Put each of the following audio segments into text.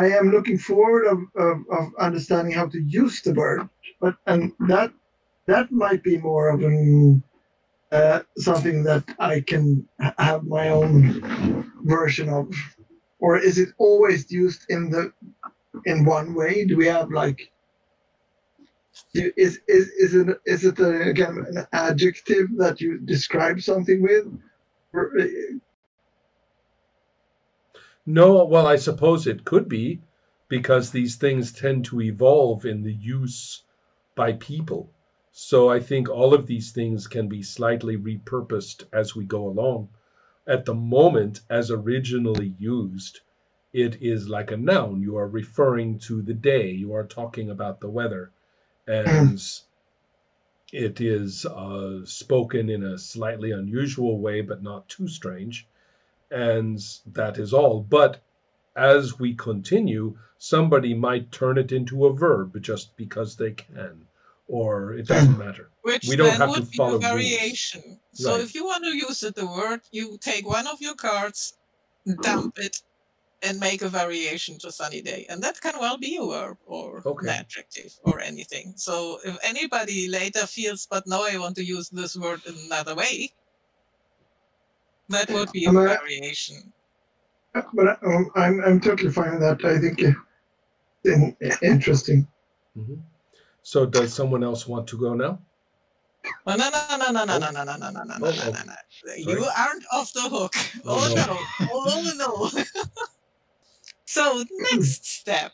I am looking forward of understanding how to use the word, but and that might be more of an something that I can have my own version of, or is it always used in one way? Do we have like is it again an adjective that you describe something with? Or, No, well, I suppose it could be because these things tend to evolve in the use by people. So I think all of these things can be slightly repurposed as we go along. At the moment, as originally used, it is like a noun. You are referring to the day, you are talking about the weather, and it is spoken in a slightly unusual way, but not too strange. And that is all. But as we continue, somebody might turn it into a verb just because they can, or it doesn't matter. Which We don't then have to would be a follow rules. variation. So Right. if you want to use the word, you take one of your cards, dump it, and make a variation to sunny day. And that can well be a verb or an Okay. adjective or anything. So if anybody later feels, but now I want to use this word in another way, that would be a variation. but I'm totally fine with that. I think it's interesting. Hmm. So does someone else want to go now? No, no, no, no, no, no, no, no, no, no, no, no, no, Oh, no, no. You sorry. aren't off the hook. Oh, Oh no. no. Oh no. So next step.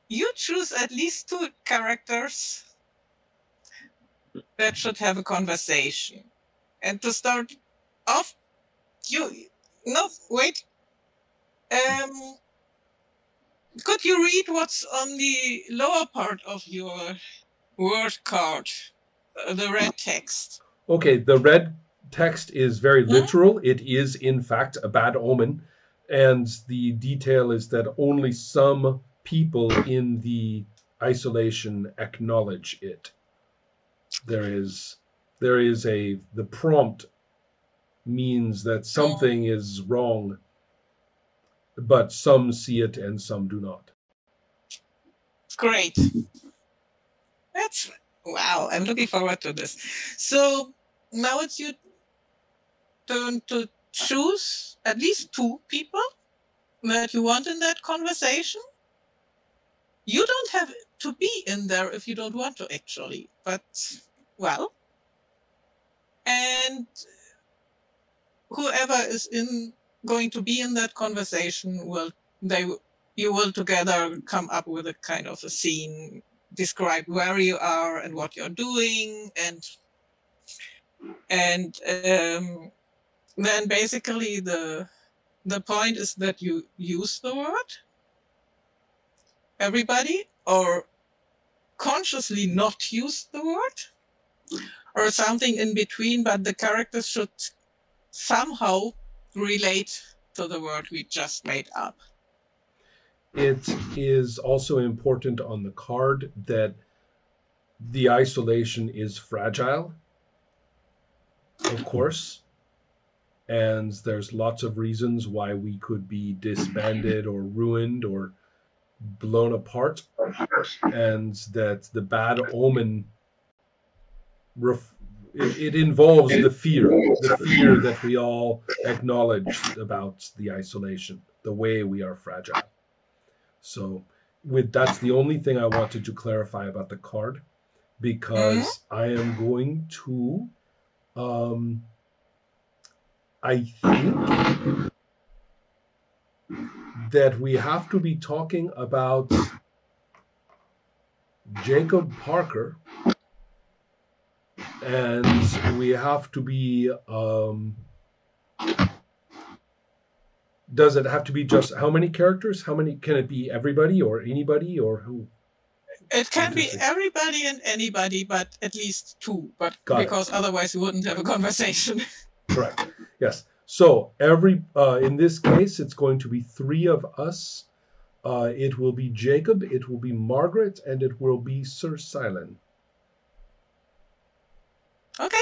You choose at least two characters that should have a conversation. And to start off, no, wait. Could you read what's on the lower part of your word card? The red text. Okay, the red text is very literal. It is, in fact, a bad omen. And the detail is that only some people in the isolation acknowledge it. The prompt means that something is wrong, but some see it and some do not. Great. That's wow. I'm looking forward to this. So now it's your turn to choose at least two people that you want in that conversation. You don't have to be in there if you don't want to, actually. But well, and whoever is going to be in that conversation you will together come up with a kind of a scene, describe where you are and what you're doing, and then basically the point is that you use the word, everybody, or consciously not use the word, or something in between, but the characters should somehow relate to the word we just made up. It is also important on the card that the isolation is fragile, of course, and there's lots of reasons why we could be disbanded or ruined or blown apart, and that the bad omen it involves the fear that we all acknowledge about the isolation, the way we are fragile. So that's the only thing I wanted to clarify about the card, because I am going to I think that we have to be talking about Jacob Parker, and we have to be does it have to be just how many characters? How many can it be? Everybody or anybody or who? It can be everybody and anybody, but at least two. But because otherwise we wouldn't have a conversation. Correct. Yes. So in this case, it's going to be three of us. It will be Jacob, it will be Margaret, and it will be Sir Silent. Okay.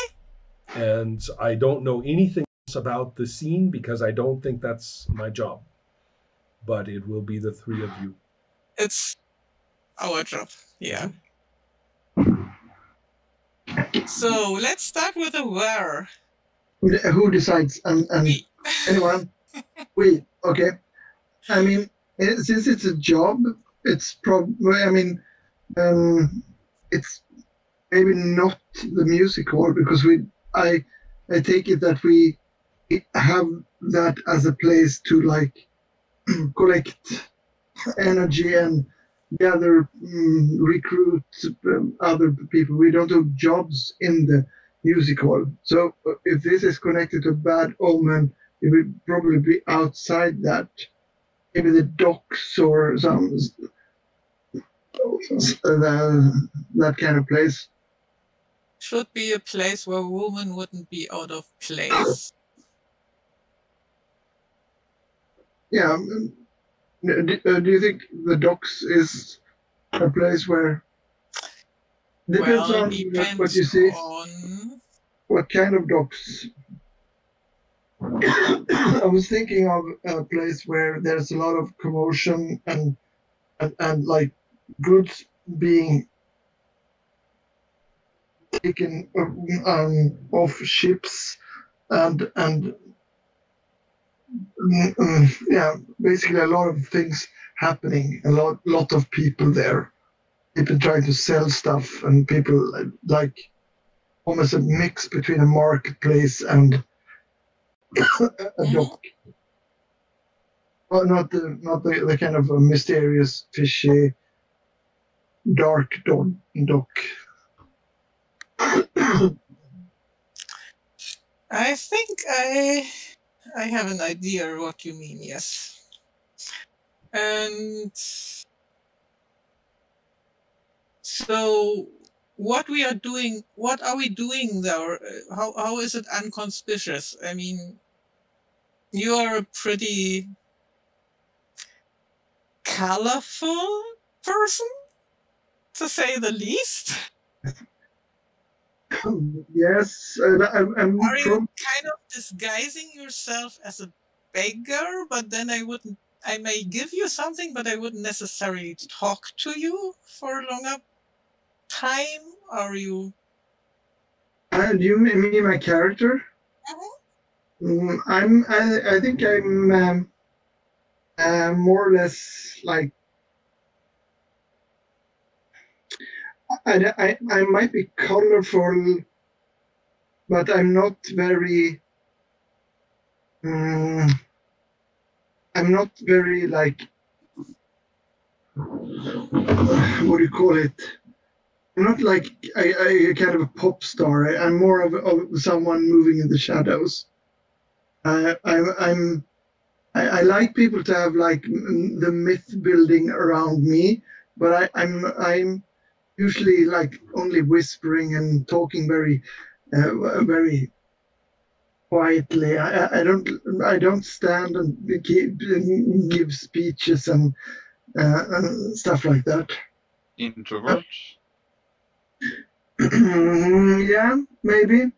And I don't know anything else about the scene because I don't think that's my job. but it will be the three of you. It's our job. Yeah. So let's start with a where. Who decides? And We. anyone? We. Okay. I mean, since it's a job, it's probably. I mean, it's maybe not the music hall because I take it that we have that as a place to like collect energy and gather, recruit other people. We don't do jobs in the music hall. So if this is connected to bad omen, it would probably be outside that. Maybe the docks or some that kind of place. Should be a place where women wouldn't be out of place. Yeah. Do you think the docks is a place where depends Well, on what depends you see? on. What kind of docks? I was thinking of a place where there's a lot of commotion and like goods being taken off ships and yeah, basically a lot of things happening. A lot of people there. People trying to sell stuff and people like almost a mix between a marketplace and a dock. Well, not the kind of a mysterious, fishy, dark dock. I think I have an idea what you mean. Yes, and so what are we doing there? How is it unconspicuous? I mean, you are a pretty colorful person, to say the least. Yes, I'm Are you kind of disguising yourself as a beggar? But then I may give you something, but I wouldn't necessarily talk to you for a longer time. Are you? do you mean my character? I think I'm more or less like I might be colorful, but I'm not very. I'm not very like what do you call it? I'm not like I kind of a pop star. I'm more of someone moving in the shadows. I like people to have like the myth building around me, but I'm usually like only whispering and talking very quietly. I don't stand and give speeches and stuff like that. Introvert? Yeah, maybe.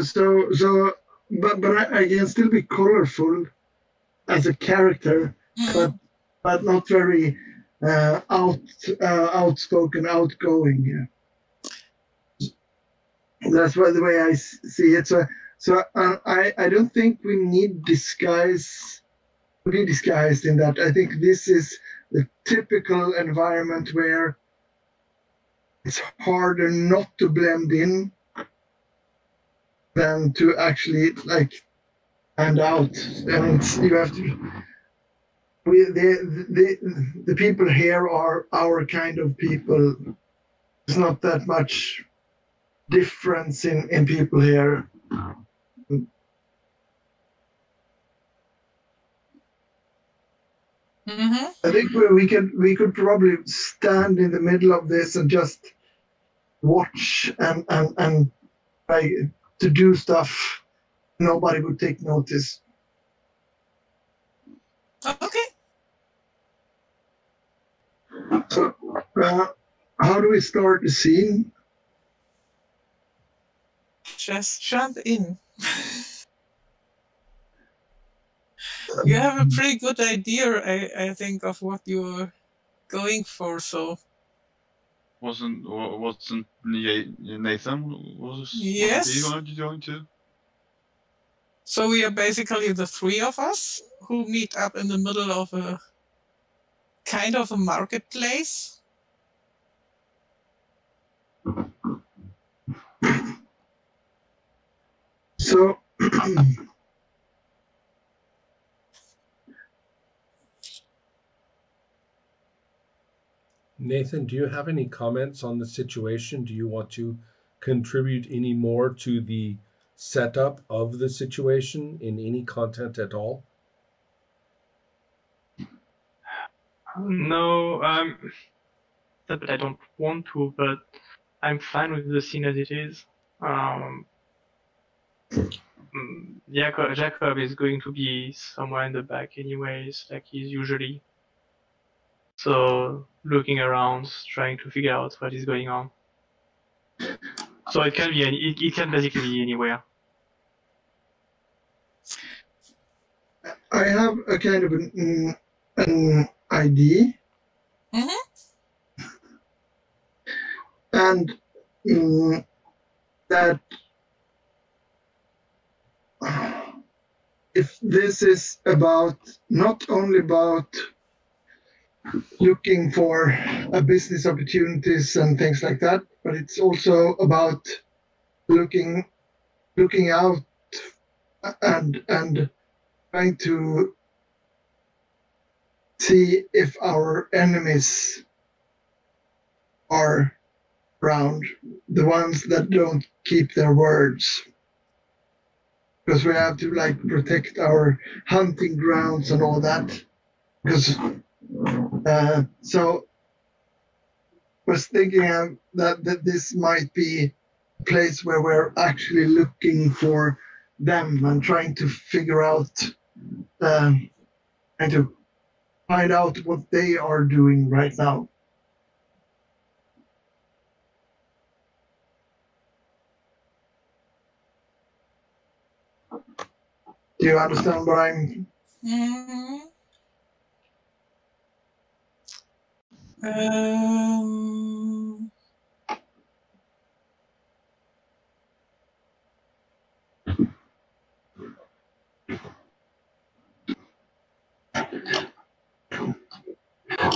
So, but I can still be colorful as a character, but not very outspoken, outgoing. Yeah. That's the way I see it. So I don't think we need disguise to be disguised in that. I think this is the typical environment where it's harder not to blend in than to actually like stand out. And you have to. The people here are our kind of people. There's not that much difference in people here. I think we could probably stand in the middle of this and just watch and try to do stuff. Nobody would take notice. Okay. So, how do we start the scene? Just jump in. You have a pretty good idea, I think, of what you're going for. So Wasn't Nathan wasn't he yes. going to? So we are basically the three of us who meet up in the middle of a kind of a marketplace. So Nathan, do you have any comments on the situation? Do you want to contribute any more to the setup of the situation in any content at all? No, but I don't want to, but I'm fine with the scene as it is. Jacob is going to be somewhere in the back anyways, like he's usually. So looking around, trying to figure out what is going on. So it can be it can basically be anywhere. I have a kind of an idea, and that if this is about not only about looking for business opportunities and things like that, but it's also about looking out and trying to see if our enemies are around, the ones that don't keep their words. Because we have to like protect our hunting grounds and all that. Because so was thinking that this might be a place where we're actually looking for them and trying to figure out and to find out what they are doing right now. Do you understand what I'm?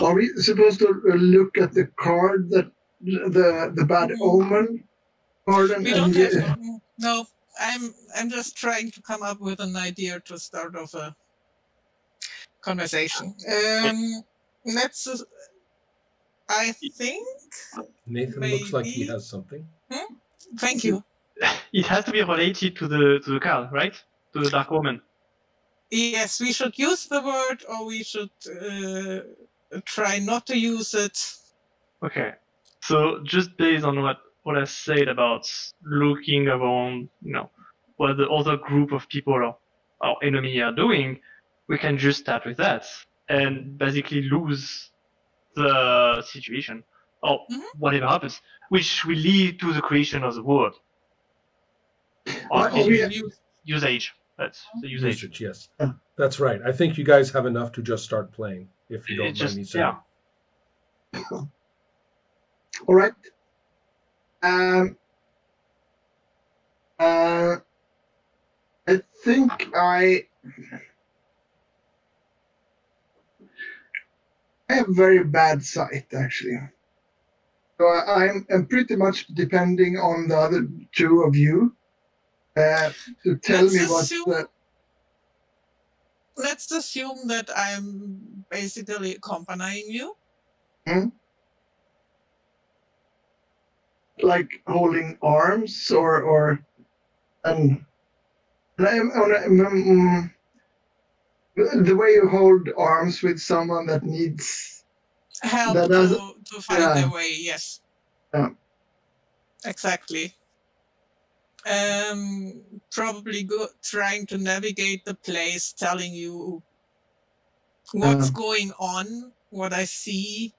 Are we supposed to look at the card that the bad omen card? And, we don't have to. No, I'm just trying to come up with an idea to start off a conversation. Let's. I think. Nathan maybe... looks like he has something. Thank you. It has to be related to the card, right? To the Dark Omen. Yes, we should use the word, or we should try not to use it. Okay. So just based on what I said about looking around, what the other group of people or our enemy are doing, we can just start with that and basically lose the situation or whatever happens, which will lead to the creation of the world. Or usage. That's the usage. Yes. That's right. I think you guys have enough to just start playing, if you don't mind me saying. Yeah. All right. I think I have very bad sight, actually. So I'm pretty much depending on the other two of you to tell me what the... Let's assume that I'm basically accompanying you. Like holding arms or the way you hold arms with someone that needs help to find their way. Yes. Yeah. Exactly. Probably trying to navigate the place, telling you what's going on, what I see,